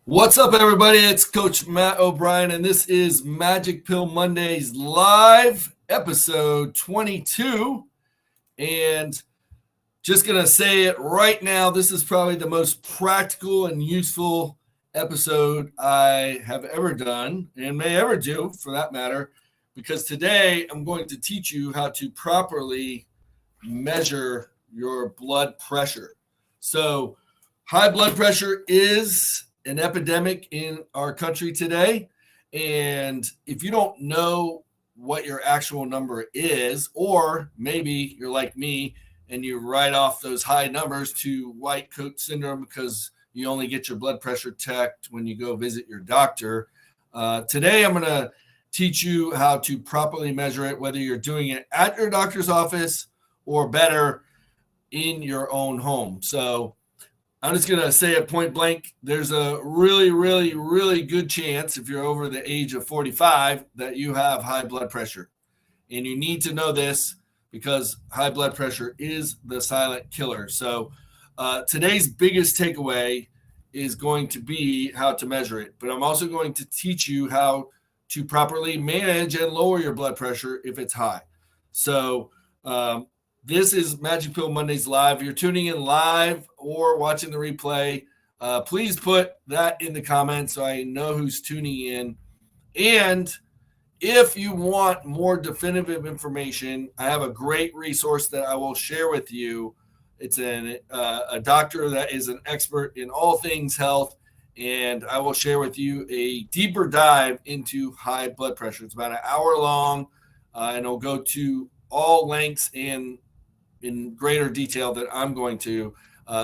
What's up, everybody? It's Coach Matt O'Brien, and this is Magic Pill Mondays live episode 22. And just going to say it right now, this is probably the most practical and useful episode I have ever done and may ever do for that matter, because today I'm going to teach you how to properly measure your blood pressure. So, high blood pressure is an epidemic in our country today. And if you don't know what your actual number is, or maybe you're like me and you write off those high numbers to white coat syndrome because you only get your blood pressure checked when you go visit your doctor, today I'm going to teach you how to properly measure it, whether you're doing it at your doctor's office or better in your own home. So I'm just going to say it point blank. There's a really good chance if you're over the age of 45 that you have high blood pressure. And you need to know this because high blood pressure is the silent killer. So today's biggest takeaway is going to be how to measure it. But I'm also going to teach you how to properly manage and lower your blood pressure if it's high. So this is Magic Pill Mondays live. If you're tuning in live or watching the replay, please put that in the comments so I know who's tuning in. And if you want more definitive information, I have a great resource that I will share with you. It's a doctor that is an expert in all things health, and I will share with you a deeper dive into high blood pressure. It's about an hour long, and it'll go to all lengths and in greater detail that I'm going to.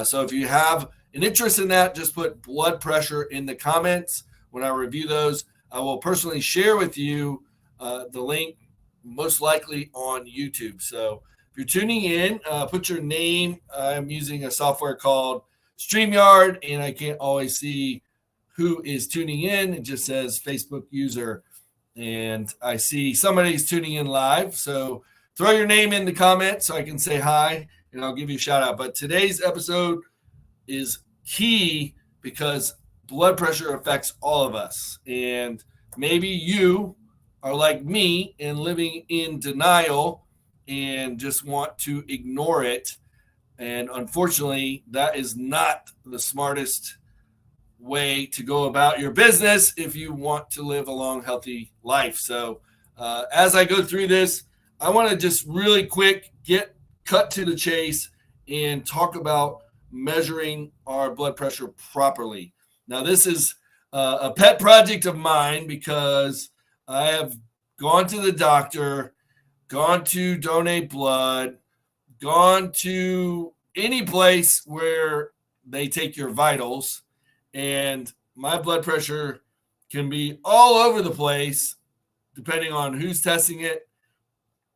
So if you have an interest in that, just put blood pressure in the comments. When I review those, I will personally share with you the link, most likely on YouTube. So if you're tuning in, put your name. I'm using a software called StreamYard, and I can't always see who is tuning in. It just says Facebook user, and I see somebody's tuning in live. So throw your name in the comments so I can say hi, and I'll give you a shout out. But today's episode is key because blood pressure affects all of us. And maybe you are like me and living in denial and just want to ignore it. And unfortunately, that is not the smartest way to go about your business if you want to live a long, healthy life. So as I go through this, I want to just really quick cut to the chase and talk about measuring our blood pressure properly. Now, this is a pet project of mine because I have gone to the doctor, gone to donate blood, gone to any place where they take your vitals, and my blood pressure can be all over the place depending on who's testing it,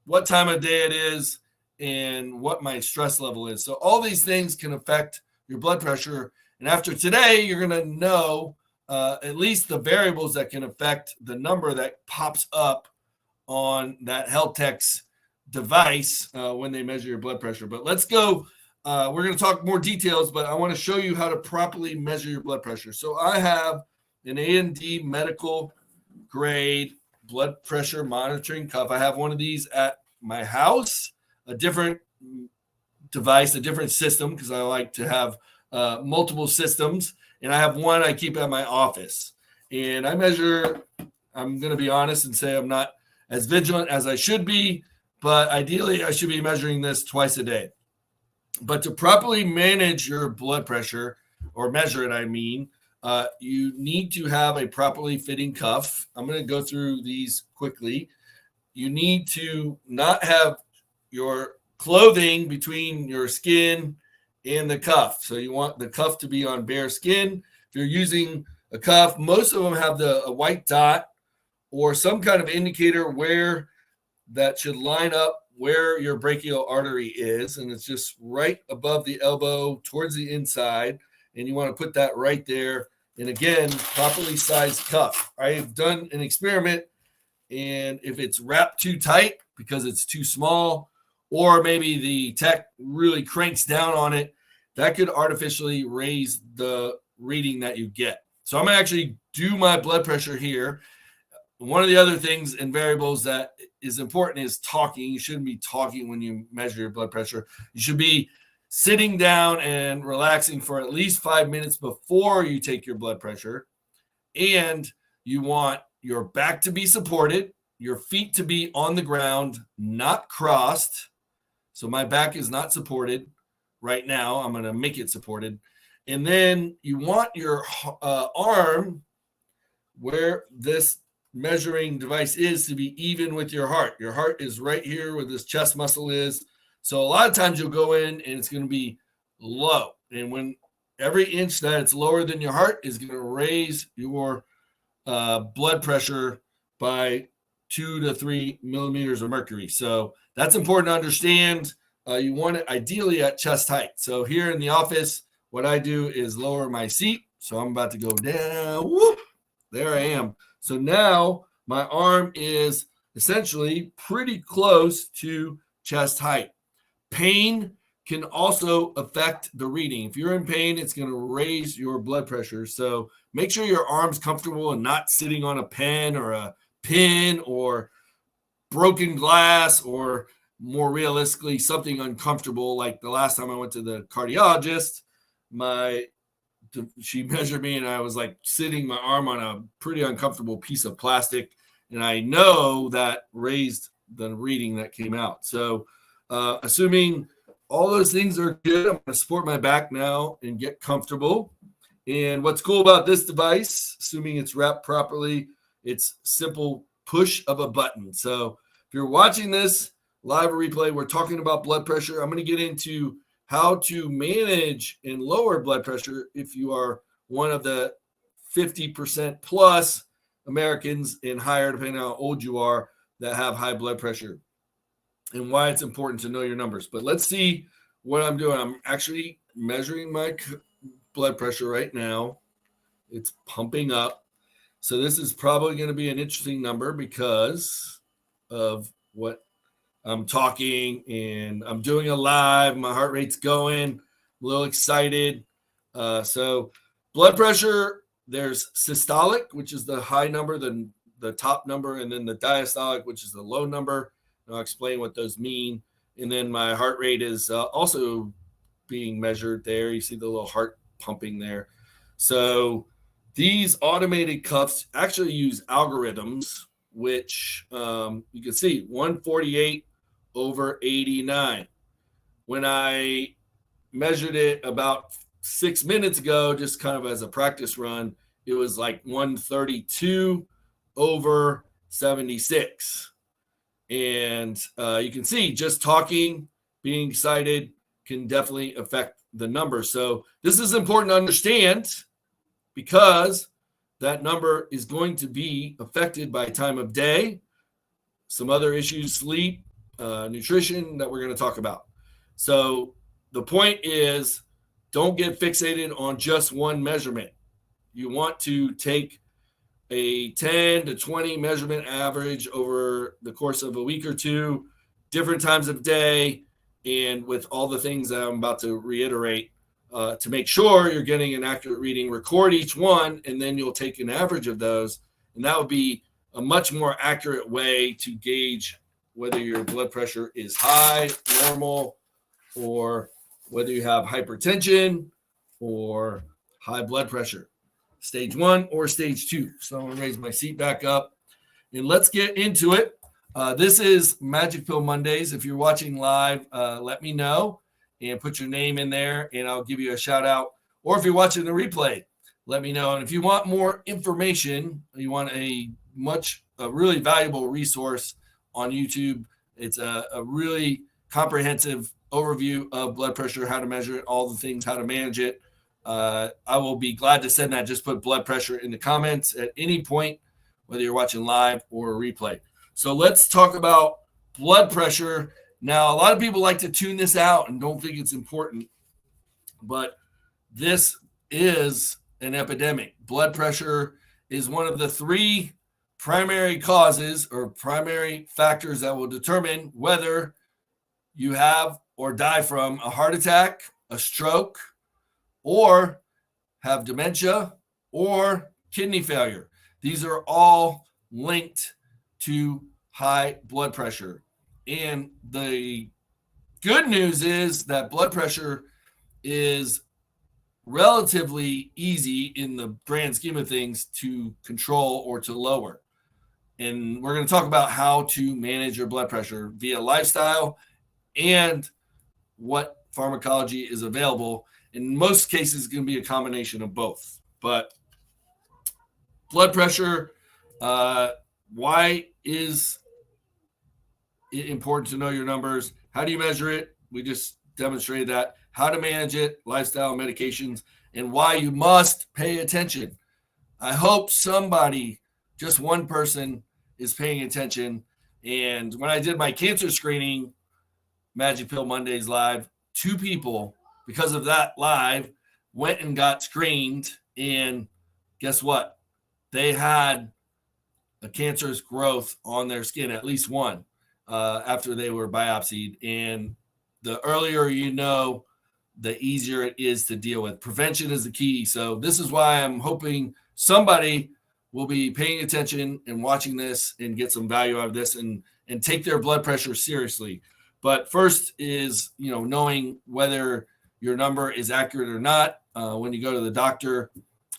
what time of day it is, and what my stress level is. So all these things can affect your blood pressure. And after today, you're going to know at least the variables that can affect the number that pops up on that health tech's device when they measure your blood pressure. But let's go. We're going to talk more details, but I want to show you how to properly measure your blood pressure. So I have an A&D medical grade blood pressure monitoring cuff. I have one of these at my house, a different device, a different system, because I like to have multiple systems. And I have one I keep at my office. And I measure, I'm going to be honest and say I'm not as vigilant as I should be, but ideally I should be measuring this twice a day. But to properly manage your blood pressure, or measure it, I mean, you need to have a properly fitting cuff. I'm going to go through these quickly. You need to not have your clothing between your skin and the cuff. So you want the cuff to be on bare skin. If you're using a cuff, most of them have a white dot or some kind of indicator where that should line up where your brachial artery is. And it's just right above the elbow towards the inside. And you want to put that right there. And again, properly sized cuff. I've done an experiment, and if it's wrapped too tight because it's too small, or maybe the tech really cranks down on it, that could artificially raise the reading that you get. So I'm going to actually do my blood pressure here. One of the other things and variables that is important is talking. You shouldn't be talking when you measure your blood pressure. You should be sitting down and relaxing for at least 5 minutes before you take your blood pressure. And you want your back to be supported, your feet to be on the ground, not crossed. So my back is not supported right now. I'm going to make it supported. And then you want your arm where this measuring device is to be even with your heart. Your heart is right here where this chest muscle is. So a lot of times you'll go in and it's going to be low. And when every inch that it's lower than your heart is going to raise your blood pressure by 2 to 3 millimeters of mercury. So that's important to understand. You want it ideally at chest height. So here in the office, what I do is lower my seat. So I'm about to go down. Whoop, there I am. So now my arm is essentially pretty close to chest height. Pain can also affect the reading. If you're in pain, it's going to raise your blood pressure. So make sure your arm's comfortable and not sitting on a pen or a pin or broken glass, or more realistically, something uncomfortable. Like the last time I went to the cardiologist, she measured me and I was like sitting my arm on a pretty uncomfortable piece of plastic. And I know that raised the reading that came out. So assuming all those things are good, I'm going to support my back now and get comfortable. And what's cool about this device, assuming it's wrapped properly, it's simple push of a button. So if you're watching this live or replay, we're talking about blood pressure. I'm going to get into how to manage and lower blood pressure if you are one of the 50% plus Americans and higher, depending on how old you are, that have high blood pressure, and why it's important to know your numbers. But let's see what I'm doing. I'm actually measuring my blood pressure right now. It's pumping up. So this is probably going to be an interesting number because of what I'm talking, and I'm doing a live. My heart rate's going. I'm a little excited. So blood pressure, there's systolic, which is the high number, the top number, and then the diastolic, which is the low number. And I'll explain what those mean. And then my heart rate is also being measured there. You see the little heart pumping there. So these automated cuffs actually use algorithms, which you can see 148 over 89. When I measured it about 6 minutes ago, just kind of as a practice run, it was like 132 over 76. And you can see just talking, being excited can definitely affect the number. So this is important to understand because that number is going to be affected by time of day, some other issues, sleep, nutrition that we're going to talk about. So the point is, don't get fixated on just one measurement. You want to take a 10 to 20 measurement average over the course of a week or two, different times of day, and with all the things that I'm about to reiterate, to make sure you're getting an accurate reading. Record each one, and then you'll take an average of those, and that would be a much more accurate way to gauge whether your blood pressure is high, normal, or whether you have hypertension or high blood pressure, stage 1 or stage 2. So I'm going to raise my seat back up, and let's get into it. This is Magic Pill Mondays. If you're watching live, let me know and put your name in there, and I'll give you a shout out. Or if you're watching the replay, let me know. And if you want more information, you want a really valuable resource on YouTube. It's a really comprehensive overview of blood pressure, how to measure it, all the things, how to manage it. I will be glad to send that. Just put blood pressure in the comments at any point, whether you're watching live or a replay. So let's talk about blood pressure. Now, a lot of people like to tune this out and don't think it's important, but this is an epidemic. Blood pressure is one of the 3 primary causes or primary factors that will determine whether you have or die from a heart attack, a stroke, or have dementia, or kidney failure. These are all linked to high blood pressure. And the good news is that blood pressure is relatively easy in the grand scheme of things to control or to lower. And we're going to talk about how to manage your blood pressure via lifestyle and what pharmacology is available. In most cases, it's going to be a combination of both. But blood pressure, why is it important to know your numbers? How do you measure it? We just demonstrated that. How to manage it, lifestyle, medications, and why you must pay attention. I hope somebody, just one person, is paying attention. And when I did my cancer screening, Magic Pill Mondays live, 2 people, because of that live, went and got screened. And guess what? They had a cancerous growth on their skin, at least one, after they were biopsied. And the earlier you know, the easier it is to deal with. Prevention is the key. So this is why I'm hoping somebody will be paying attention and watching this and get some value out of this and take their blood pressure seriously. But first is, knowing whether your number is accurate or not. When you go to the doctor,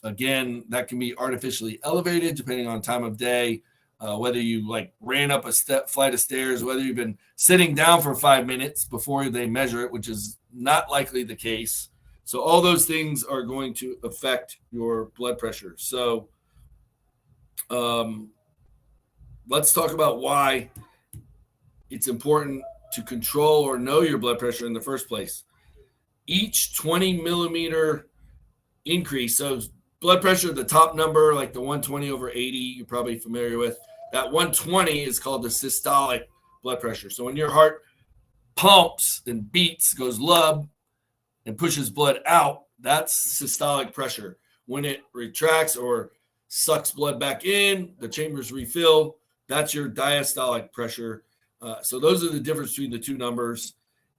again, that can be artificially elevated depending on time of day, whether you ran up a flight of stairs, whether you've been sitting down for 5 minutes before they measure it, which is not likely the case. So all those things are going to affect your blood pressure. So let's talk about why it's important to control or know your blood pressure in the first place. Each 20 millimeter increase, so blood pressure, the top number, like the 120 over 80, you're probably familiar with. That 120 is called the systolic blood pressure. So when your heart pumps and beats, goes lub, and pushes blood out, that's systolic pressure. When it retracts or sucks blood back in, the chambers refill, that's your diastolic pressure. So those are the difference between the two numbers,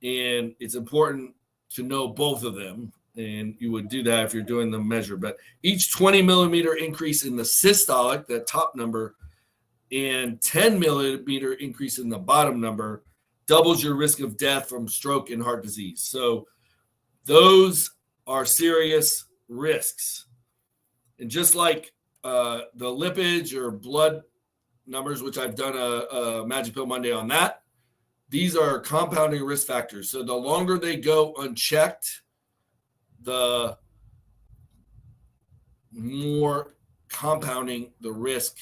and it's important to know both of them. And you would do that if you're doing the measure. But each 20 millimeter increase in the systolic, that top number, and 10 millimeter increase in the bottom number doubles your risk of death from stroke and heart disease. So those are serious risks. And just like the lipids or blood numbers, which I've done a Magic Pill Monday on that, these are compounding risk factors. So the longer they go unchecked, the more compounding the risk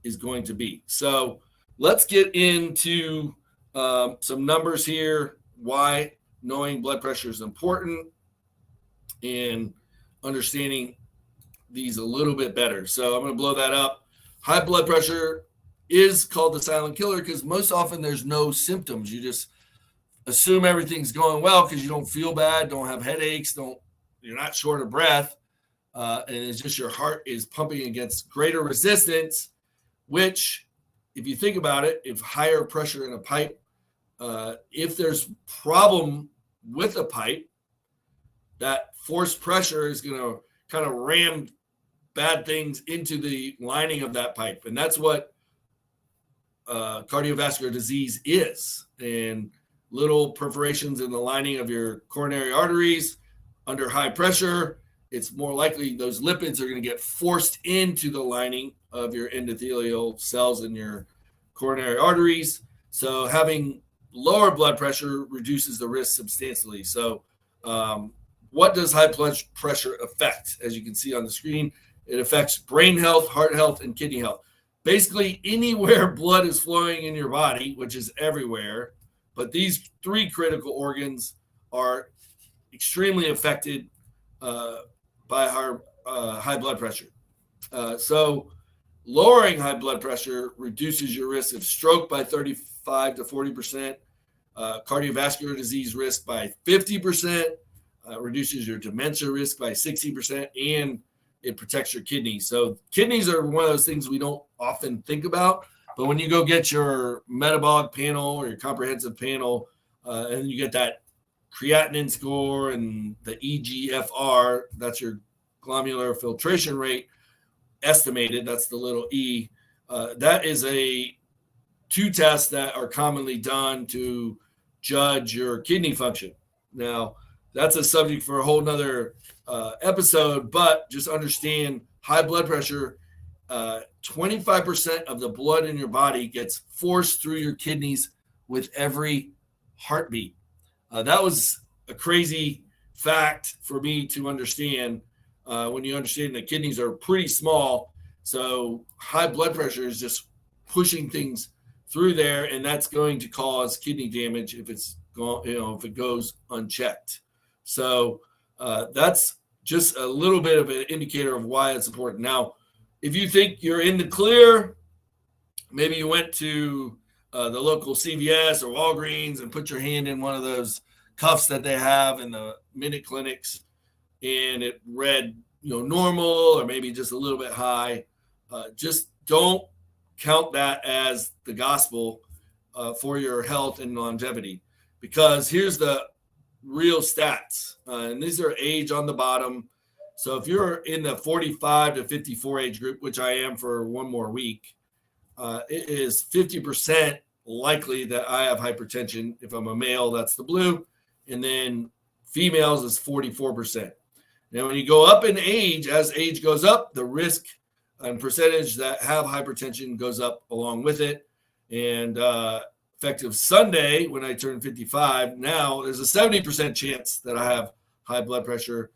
is going to be. So let's get into some numbers here, why knowing blood pressure is important and understanding these a little bit better. So I'm going to blow that up. High blood pressure is called the silent killer because most often there's no symptoms. You just assume everything's going well because you don't feel bad, don't have headaches, you're not short of breath, and it's just your heart is pumping against greater resistance, which, if you think about it, if higher pressure in a pipe, if there's problem with a pipe, that forced pressure is going to kind of ram bad things into the lining of that pipe. And that's what cardiovascular disease is. And little perforations in the lining of your coronary arteries under high pressure, it's more likely those lipids are going to get forced into the lining of your endothelial cells in your coronary arteries. So having lower blood pressure reduces the risk substantially. So what does high blood pressure affect? As you can see on the screen, it affects brain health, heart health, and kidney health. Basically, anywhere blood is flowing in your body, which is everywhere, but these 3 critical organs are extremely affected by high blood pressure. So lowering high blood pressure reduces your risk of stroke by 35 to 40%, cardiovascular disease risk by 50%, reduces your dementia risk by 60%, and it protects your kidneys. So kidneys are one of those things we don't often think about, but when you go get your metabolic panel or your comprehensive panel, and you get that creatinine score and the EGFR, that's your glomerular filtration rate estimated. That's the little e. That is two tests that are commonly done to judge your kidney function. Now, that's a subject for a whole nother episode, but just understand high blood pressure, 25% of the blood in your body gets forced through your kidneys with every heartbeat. That was a crazy fact for me to understand when you understand that kidneys are pretty small. So high blood pressure is just pushing things through there, and that's going to cause kidney damage if it's if it goes unchecked. So that's just a little bit of an indicator of why it's important. Now, if you think you're in the clear, maybe you went to the local CVS or Walgreens and put your hand in one of those cuffs that they have in the minute clinics, and it read normal or maybe just a little bit high. Just don't count that as the gospel for your health and longevity, because here's the real stats, and these are age on the bottom. So if you're in the 45 to 54 age group, which I am for one more week, it is 50% likely that I have hypertension. If I'm a male, that's the blue, and then females is 44%. Now, when you go up in age, as age goes up, the risk and percentage that have hypertension goes up along with it. And effective Sunday, when I turn 55, now there's a 70% chance that I have high blood pressure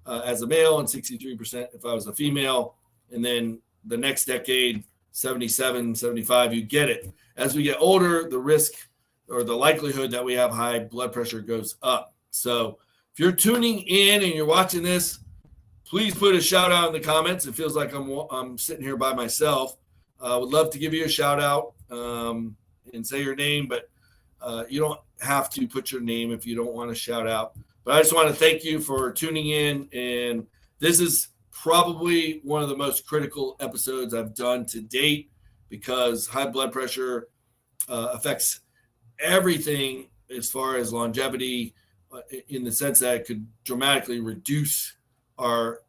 as a male, and 63% if I was a female. And then the next decade, 77, 75, you get it. As we get older, the risk or the likelihood that we have high blood pressure goes up. So if you're tuning in and you're watching this, please put a shout out in the comments. It feels like I'm sitting here by myself. I would love to give you a shout out and say your name, but you don't have to put your name if you don't want to shout out. But I just want to thank you for tuning in. And this is probably one of the most critical episodes I've done to date, because high blood pressure affects everything as far as longevity, in the sense that it could dramatically reduce our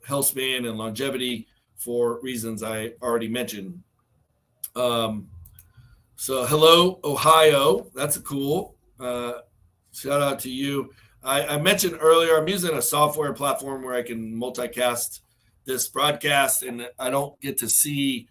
health span and longevity for reasons I already mentioned. So hello, Ohio. That's a cool shout out to you. I mentioned earlier, I'm using a software platform where I can multicast this broadcast, and I don't get to see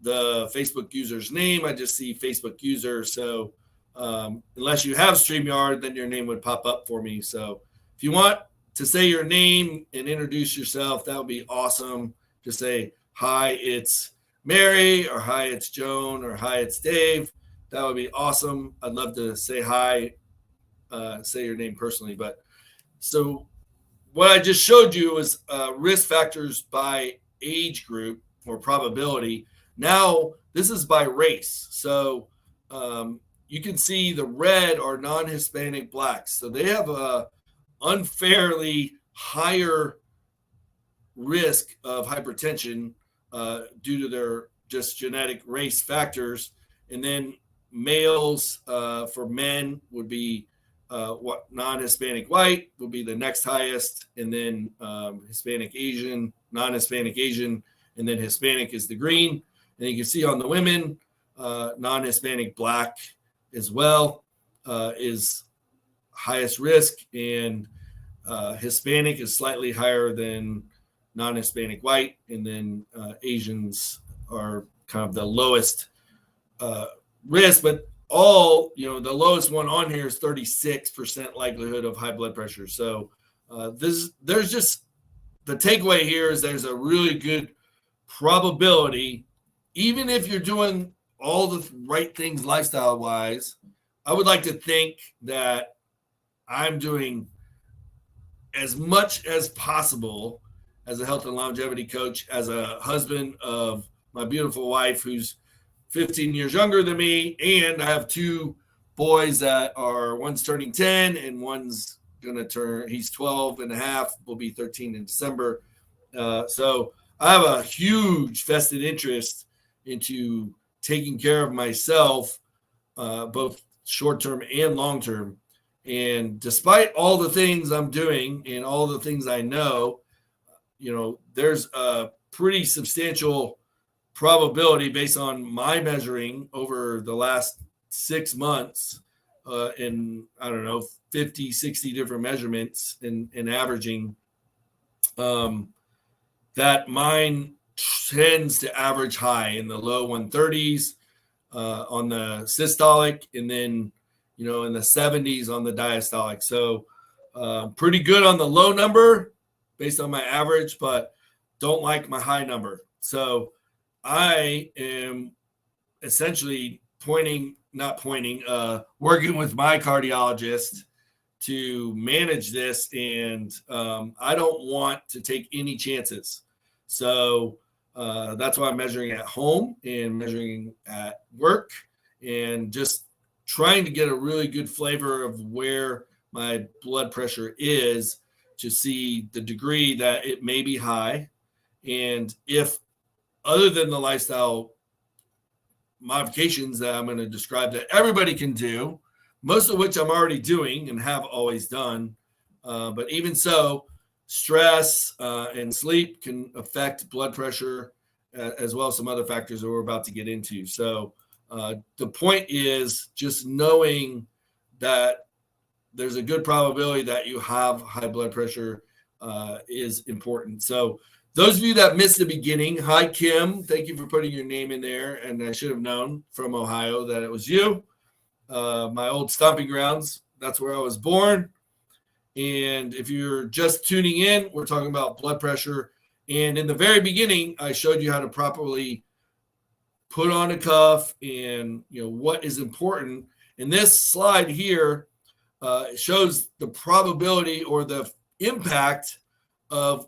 the Facebook user's name. I just see Facebook user. So unless you have StreamYard, then your name would pop up for me. So if you want to say your name and introduce yourself, that would be awesome. Just say, hi, it's Mary, or hi, it's Joan, or hi, it's Dave. That would be awesome. I'd love to say hi, say your name personally. But so what I just showed you was risk factors by age group or probability. Now this is by race. So you can see the red are non-Hispanic blacks. So they have a unfairly higher risk of hypertension due to their just genetic race factors. And then males for men would be non-Hispanic white would be the next highest, and then Hispanic Asian, non-Hispanic Asian, and then Hispanic is the green. And you can see on the women, non-Hispanic black as well is highest risk, and Hispanic is slightly higher than non-Hispanic white, and then Asians are kind of the lowest risk. But all, the lowest one on here is 36% likelihood of high blood pressure. So there's just, the takeaway here is there's a really good probability, even if you're doing all the right things lifestyle wise. I would like to think that I'm doing as much as possible as a health and longevity coach, as a husband of my beautiful wife, who's 15 years younger than me. And I have two boys that are, one's turning 10 and one's he's 12 and a half, will be 13 in December. So I have a huge vested interest into taking care of myself, both short-term and long-term. And despite all the things I'm doing and all the things I know, there's a pretty substantial probability based on my measuring over the last 6 months in, I don't know, 50, 60 different measurements in averaging, that mine tends to average high in the low 130s on the systolic, and then, in the 70s on the diastolic. So pretty good on the low number based on my average, but don't like my high number. So I am essentially working with my cardiologist to manage this, and I don't want to take any chances. So that's why I'm measuring at home and measuring at work, and just trying to get a really good flavor of where my blood pressure is to see the degree that it may be high. And if, other than the lifestyle modifications that I'm going to describe that everybody can do, most of which I'm already doing and have always done, but even so, stress and sleep can affect blood pressure, as well as some other factors that we're about to get into. So the point is just knowing that there's a good probability that you have high blood pressure is important. So those of you that missed the beginning, hi, Kim. Thank you for putting your name in there. And I should have known from Ohio that it was you. My old stomping grounds. That's where I was born. And if you're just tuning in, we're talking about blood pressure. And in the very beginning, I showed you how to properly put on a cuff and, what is important. And this slide here shows the probability or the impact of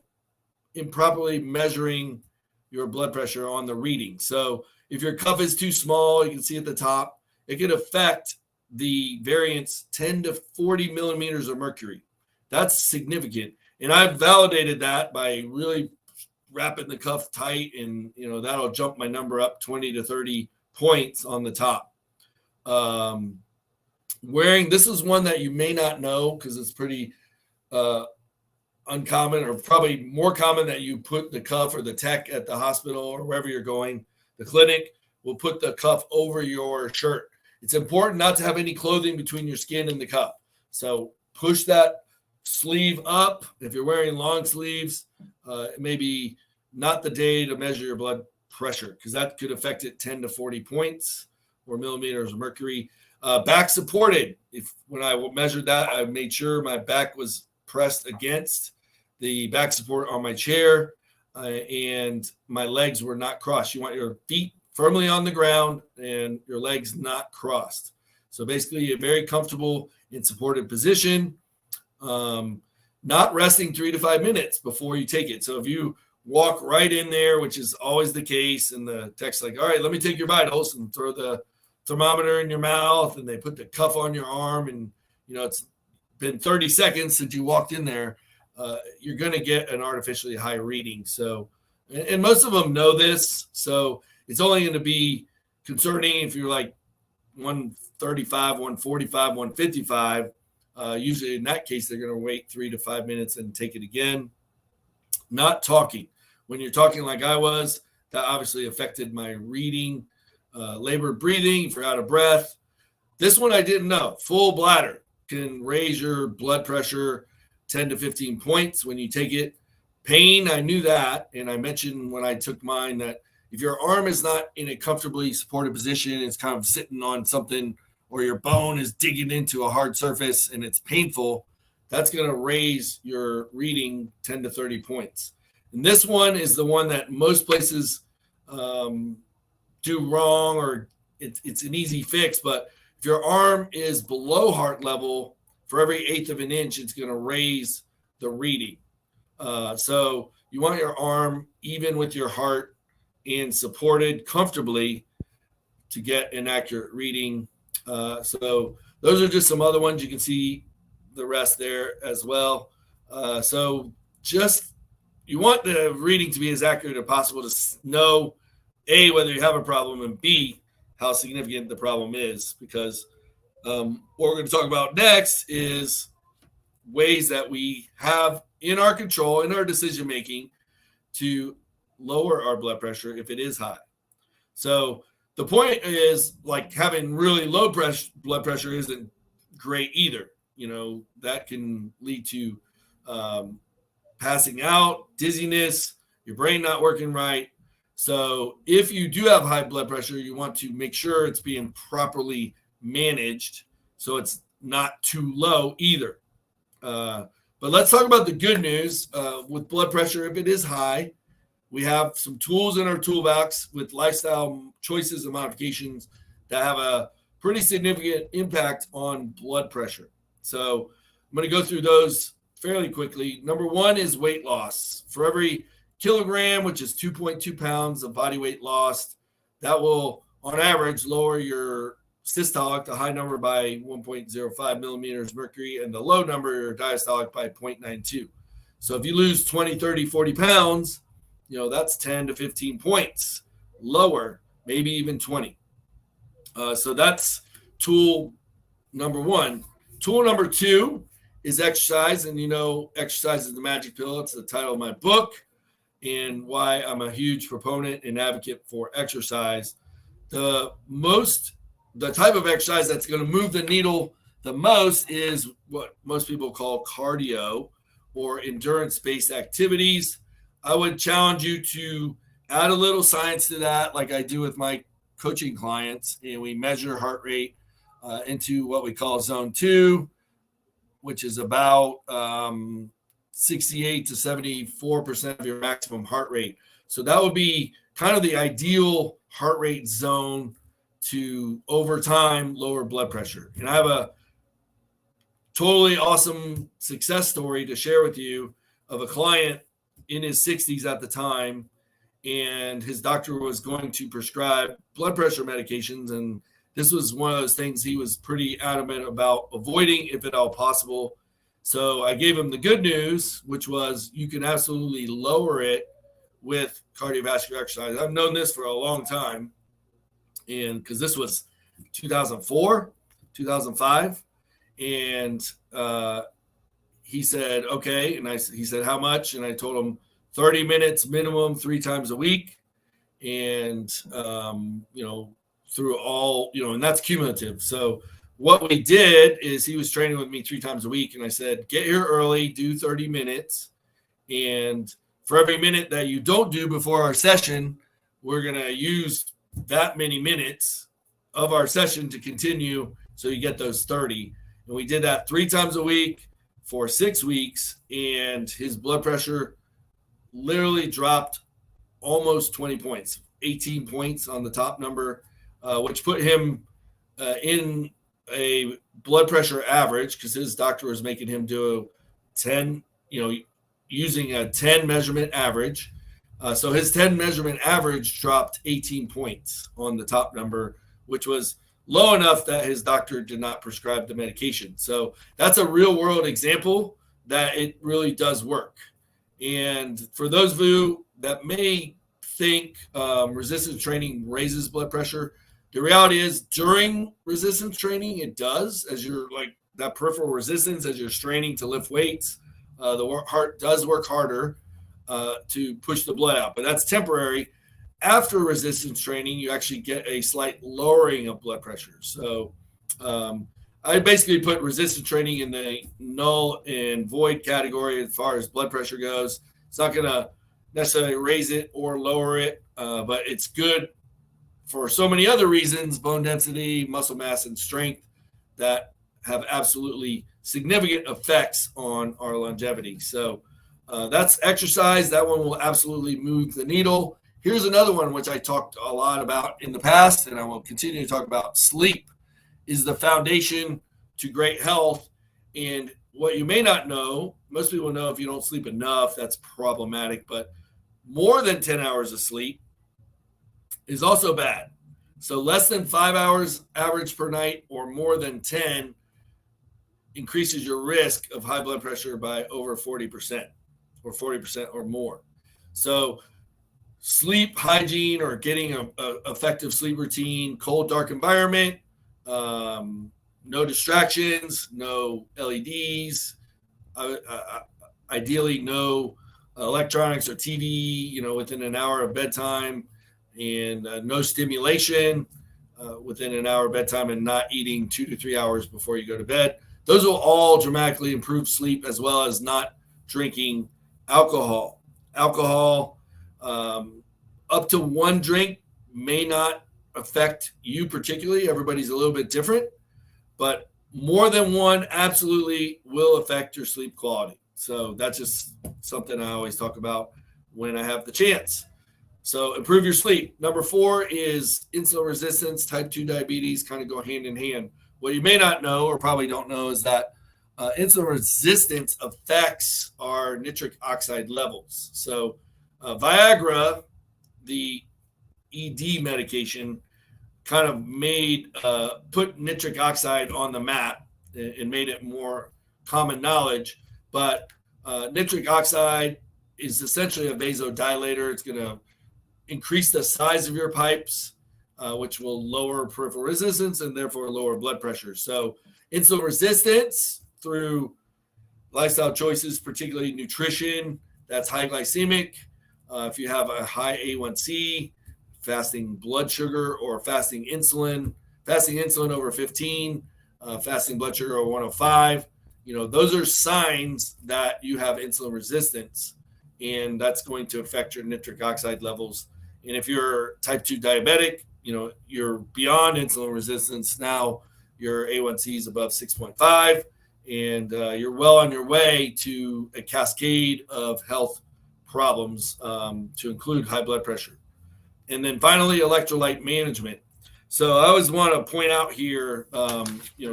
improperly measuring your blood pressure on the reading. So if your cuff is too small, you can see at the top, it could affect the variance 10 to 40 millimeters of mercury. That's significant. And I've validated that by really wrapping the cuff tight, and that'll jump my number up 20 to 30 points on the top. Wearing, this is one that you may not know because it's pretty uncommon, or probably more common, that you put the cuff, or the tech at the hospital or wherever you're going, the clinic will put the cuff over your shirt. It's important not to have any clothing between your skin and the cuff. So push that sleeve up. If you're wearing long sleeves, maybe not the day to measure your blood pressure, because that could affect it 10 to 40 points or millimeters of mercury. Back supported. When I measured that, I made sure my back was pressed against the back support on my chair, and my legs were not crossed. You want your feet firmly on the ground and your legs not crossed. So basically a very comfortable and supported position, not resting 3 to 5 minutes before you take it. So if you walk right in there, which is always the case, and the tech's like, all right, let me take your vitals, and throw the thermometer in your mouth, and they put the cuff on your arm, and it's been 30 seconds since you walked in there, you're going to get an artificially high reading. So, and most of them know this, so it's only going to be concerning if you're like 135, 145, 155. Usually in that case, they're going to wait 3 to 5 minutes and take it again. Not talking. When you're talking like I was, that obviously affected my reading. Labored breathing, if you're out of breath. This one I didn't know. Full bladder can raise your blood pressure 10 to 15 points when you take it. Pain, I knew that. And I mentioned when I took mine that if your arm is not in a comfortably supported position, it's kind of sitting on something, or your bone is digging into a hard surface and it's painful, that's going to raise your reading 10 to 30 points. And this one is the one that most places do wrong, or it's an easy fix. But if your arm is below heart level, for every 1/8 of an inch, it's going to raise the reading. So you want your arm even with your heart and supported comfortably to get an accurate reading. So those are just some other ones. You can see the rest there as well. So just, you want the reading to be as accurate as possible to know, A, whether you have a problem, and B, how significant the problem is. Because what we're going to talk about next is ways that we have in our control, in our decision making, to lower our blood pressure if it is high. So the point is, like, having really low blood pressure isn't great either. That can lead to passing out, dizziness, your brain not working right. So if you do have high blood pressure, you want to make sure it's being properly managed so it's not too low either. But let's talk about the good news with blood pressure. If it is high, we have some tools in our toolbox with lifestyle choices and modifications that have a pretty significant impact on blood pressure. So I'm going to go through those fairly quickly. Number one is weight loss. For every kilogram, which is 2.2 pounds of body weight lost, that will, on average, lower your systolic, the high number, by 1.05 millimeters mercury, and the low number, your diastolic, by 0.92. So if you lose 20, 30, 40 pounds, that's 10 to 15 points lower, maybe even 20. So that's tool number one. Tool number two is exercise. And exercise is the magic pill. It's the title of my book and why I'm a huge proponent and advocate for exercise. The type of exercise that's going to move the needle the most is what most people call cardio or endurance-based activities. I would challenge you to add a little science to that, like I do with my coaching clients, and we measure heart rate into what we call zone 2, which is about 68 to 74% of your maximum heart rate. So that would be kind of the ideal heart rate zone to, over time, lower blood pressure. And I have a totally awesome success story to share with you of a client in his 60s at the time, and his doctor was going to prescribe blood pressure medications, and this was one of those things he was pretty adamant about avoiding if at all possible. So I gave him the good news, which was you can absolutely lower it with cardiovascular exercise. I've known this for a long time, and because this was 2004, 2005, and he said, okay. And he said, how much? And I told him 30 minutes minimum 3 times a week. And, through all, and that's cumulative. So what we did is he was training with me 3 times a week. And I said, get here early, do 30 minutes. And for every minute that you don't do before our session, we're going to use that many minutes of our session to continue. So you get those 30. And we did that 3 times a week for 6 weeks, and his blood pressure literally dropped almost 20 points, 18 points on the top number, which put him in a blood pressure average, because his doctor was making him do 10, using a 10 measurement average. So his 10 measurement average dropped 18 points on the top number, which was low enough that his doctor did not prescribe the medication. So that's a real world example that it really does work. And for those of you that may think resistance training raises blood pressure, the reality is during resistance training, it does. As you're like that peripheral resistance, as you're straining to lift weights, the heart does work harder to push the blood out, but that's temporary. After resistance training, you actually get a slight lowering of blood pressure. So I basically put resistance training in the null and void category as far as blood pressure goes. It's not going to necessarily raise it or lower it, but it's good for so many other reasons: bone density, muscle mass, and strength, that have absolutely significant effects on our longevity. So that's exercise. That one will absolutely move the needle. Here's another one, which I talked a lot about in the past, and I will continue to talk about. Sleep is the foundation to great health. And what you may not know, most people know if you don't sleep enough, that's problematic, but more than 10 hours of sleep is also bad. So less than 5 hours average per night or more than 10 increases your risk of high blood pressure by over 40% or 40% or more. So sleep hygiene, or getting a effective sleep routine, cold, dark environment, no distractions, no LEDs, ideally no electronics or TV, within an hour of bedtime, and no stimulation within an hour of bedtime, and not eating 2 to 3 hours before you go to bed. Those will all dramatically improve sleep, as well as not drinking alcohol. Alcohol, up to one drink may not affect you particularly. Everybody's a little bit different, but more than one absolutely will affect your sleep quality. So that's just something I always talk about when I have the chance. So improve your sleep. Number 4 is insulin resistance. Type 2 diabetes kind of go hand in hand. What you may not know, or probably don't know, is that insulin resistance affects our nitric oxide levels. So Viagra, the ED medication, kind of put nitric oxide on the map and made it more common knowledge. But nitric oxide is essentially a vasodilator. It's going to increase the size of your pipes, which will lower peripheral resistance and therefore lower blood pressure. So insulin resistance through lifestyle choices, particularly nutrition, that's high glycemic. If you have a high A1C, fasting blood sugar or fasting insulin over 15, fasting blood sugar over 105, those are signs that you have insulin resistance, and that's going to affect your nitric oxide levels. And if you're type 2 diabetic, you're beyond insulin resistance. Now your A1C is above 6.5, and you're well on your way to a cascade of health problems, to include high blood pressure. And then finally, electrolyte management. So I always want to point out here,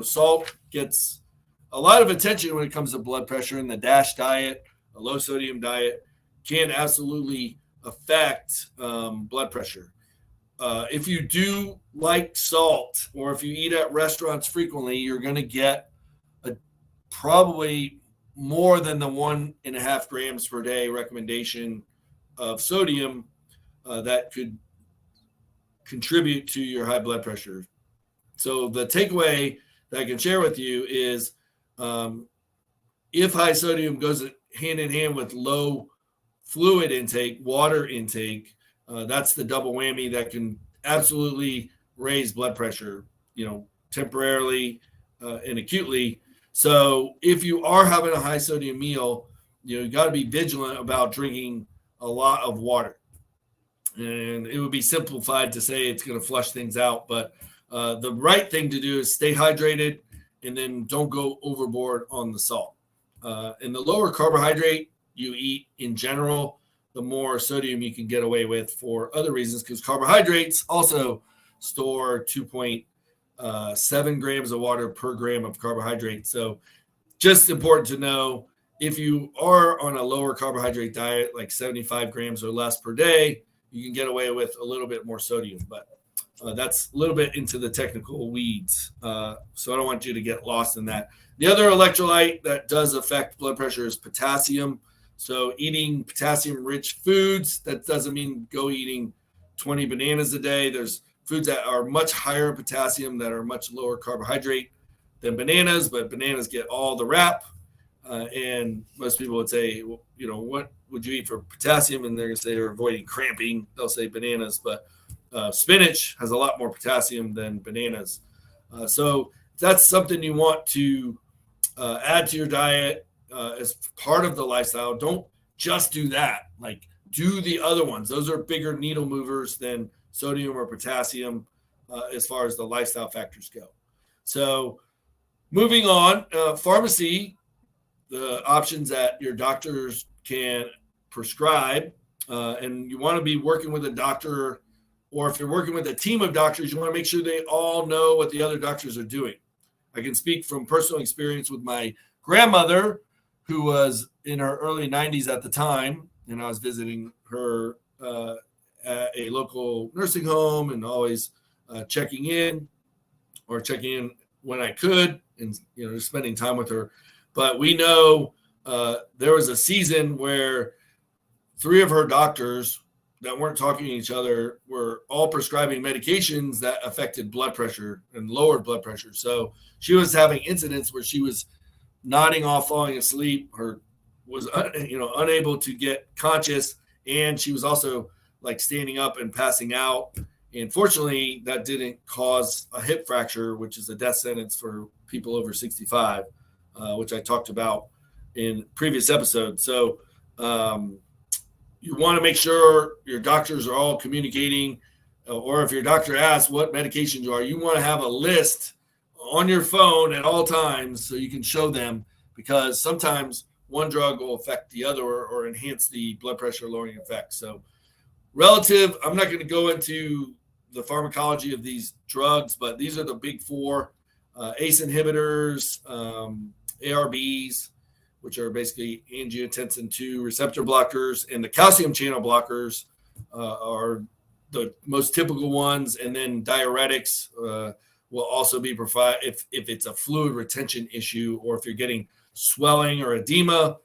salt gets a lot of attention when it comes to blood pressure, and the DASH diet, a low sodium diet, can absolutely affect blood pressure. If you do like salt, or if you eat at restaurants frequently, you're going to get probably more than the 1.5 grams per day recommendation of sodium that could contribute to your high blood pressure. So the takeaway that I can share with you is, if high sodium goes hand in hand with low fluid intake, water intake, that's the double whammy that can absolutely raise blood pressure, temporarily and acutely. So if you are having a high sodium meal, you got to be vigilant about drinking a lot of water. And it would be simplified to say it's going to flush things out, but the right thing to do is stay hydrated, and then don't go overboard on the salt. And the lower carbohydrate you eat in general, the more sodium you can get away with for other reasons, because carbohydrates also store 2.7 grams of water per gram of carbohydrate. So just important to know, if you are on a lower carbohydrate diet, like 75 grams or less per day, you can get away with a little bit more sodium, but that's a little bit into the technical weeds. So I don't want you to get lost in that. The other electrolyte that does affect blood pressure is potassium. So eating potassium-rich foods, that doesn't mean go eating 20 bananas a day. There's foods that are much higher in potassium that are much lower carbohydrate than bananas, but bananas get all the rap. And most people would say, what would you eat for potassium? And they're going to say they're avoiding cramping. They'll say bananas, but spinach has a lot more potassium than bananas. So that's something you want to add to your diet as part of the lifestyle. Don't just do that. Like, do the other ones. Those are bigger needle movers than sodium or potassium as far as the lifestyle factors go. So moving on, pharmacy, the options that your doctors can prescribe, and you want to be working with a doctor, or if you're working with a team of doctors, you want to make sure they all know what the other doctors are doing. I can speak from personal experience with my grandmother, who was in her early 90s at the time, and I was visiting her at a local nursing home, and always checking in when I could, and just spending time with her. But we know there was a season where 3 of her doctors that weren't talking to each other were all prescribing medications that affected blood pressure and lowered blood pressure. So she was having incidents where she was nodding off, falling asleep. Her was unable to get conscious, and she was also like standing up and passing out. And fortunately, that didn't cause a hip fracture, which is a death sentence for people over 65, which I talked about in previous episodes. So you want to make sure your doctors are all communicating, or if your doctor asks what medications you are, you want to have a list on your phone at all times so you can show them, because sometimes one drug will affect the other or enhance the blood pressure lowering effect. So I'm not going to go into the pharmacology of these drugs, but these are the big four: ACE inhibitors, ARBs, which are basically angiotensin 2 receptor blockers, and the calcium channel blockers are the most typical ones. And then diuretics will also be provided if it's a fluid retention issue, or if you're getting swelling or edema,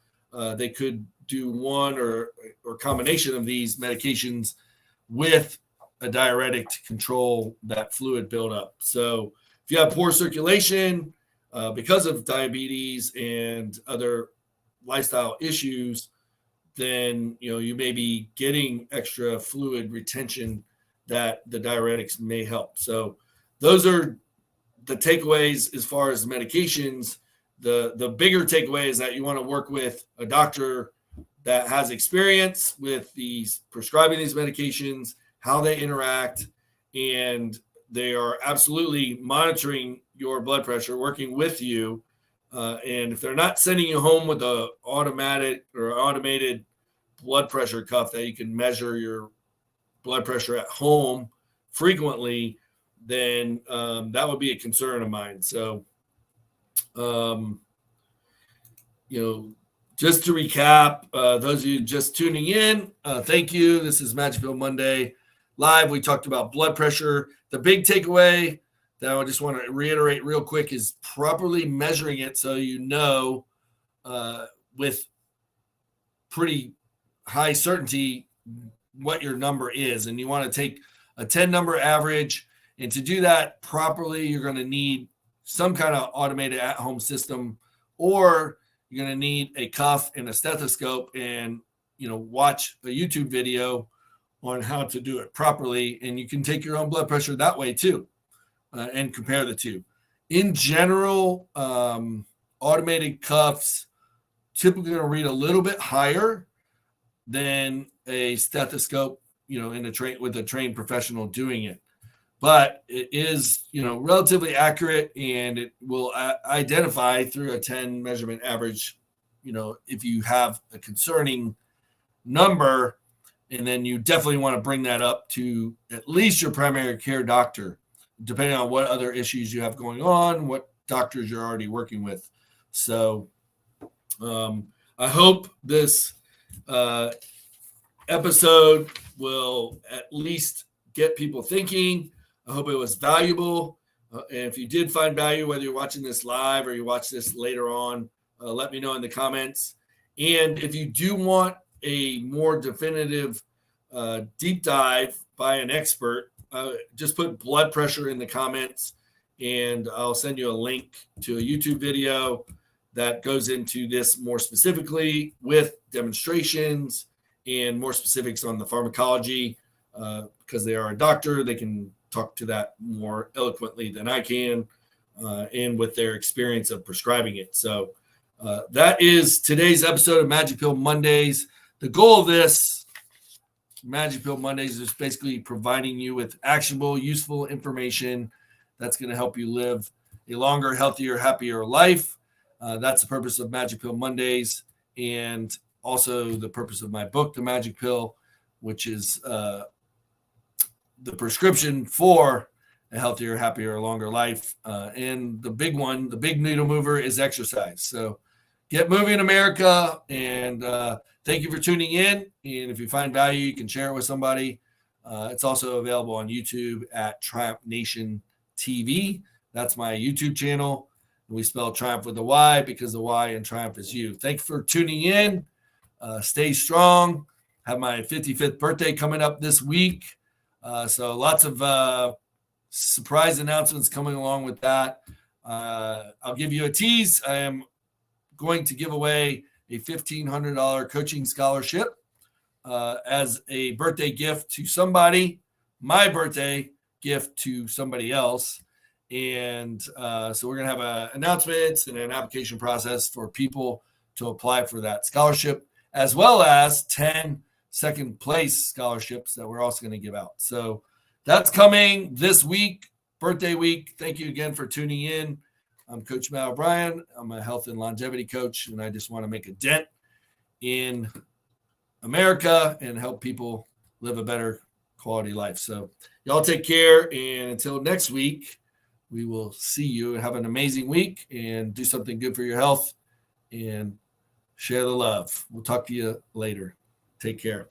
they could do one or combination of these medications with a diuretic to control that fluid buildup. So if you have poor circulation because of diabetes and other lifestyle issues, then you may be getting extra fluid retention that the diuretics may help. So those are the takeaways as far as medications. The bigger takeaway is that you want to work with a doctor that has experience with prescribing these medications, how they interact, and they are absolutely monitoring your blood pressure, working with you. And if they're not sending you home with a automated blood pressure cuff that you can measure your blood pressure at home frequently, then that would be a concern of mine. So, just to recap, those of you just tuning in, thank you. This is Magic Pill Monday Live. We talked about blood pressure. The big takeaway that I just want to reiterate real quick is properly measuring it so with pretty high certainty what your number is. And you want to take a 10 number average. And to do that properly, you're going to need some kind of automated at-home system, or you're going to need a cuff and a stethoscope and, watch a YouTube video on how to do it properly. And you can take your own blood pressure that way too, and compare the two. In general, automated cuffs typically going to read a little bit higher than a stethoscope, with a trained professional doing it. But it is, relatively accurate, and it will identify through a 10 measurement average, if you have a concerning number. And then you definitely want to bring that up to at least your primary care doctor, depending on what other issues you have going on, what doctors you're already working with. So I hope this episode will at least get people thinking. I hope it was valuable. And if you did find value, whether you're watching this live or you watch this later on, let me know in the comments. And if you do want a more definitive deep dive by an expert, just put blood pressure in the comments, and I'll send you a link to a YouTube video that goes into this more specifically with demonstrations and more specifics on the pharmacology. Because they are a doctor, they can talk to that more eloquently than I can, and with their experience of prescribing it. So that is today's episode of Magic Pill Mondays. The goal of this Magic Pill Mondays is basically providing you with actionable, useful information that's going to help you live a longer, healthier, happier life. That's the purpose of Magic Pill Mondays, and also the purpose of my book, The Magic Pill, which is the prescription for a healthier, happier, longer life. And the big one, the big needle mover, is exercise. So get moving, America. And thank you for tuning in. And if you find value, you can share it with somebody. It's also available on YouTube at TrYumph Nation TV. That's my YouTube channel. And we spell TrYumph with a Y because the Y in TrYumph is you. Thanks for tuning in. Stay strong. Have my 55th birthday coming up this week. So lots of surprise announcements coming along with that. I'll give you a tease. I am going to give away a $1,500 coaching scholarship as a birthday gift to somebody, my birthday gift to somebody else. And so we're going to have announcements and an application process for people to apply for that scholarship, as well as 10 second place scholarships that we're also going to give out. So that's coming this week, birthday week. Thank you again for tuning in. I'm Coach Matt O'Brien. I'm a health and longevity coach, and I just want to make a dent in America and help people live a better quality life. So y'all take care, and until next week, we will see you. Have an amazing week and do something good for your health and share the love. We'll talk to you later. Take care.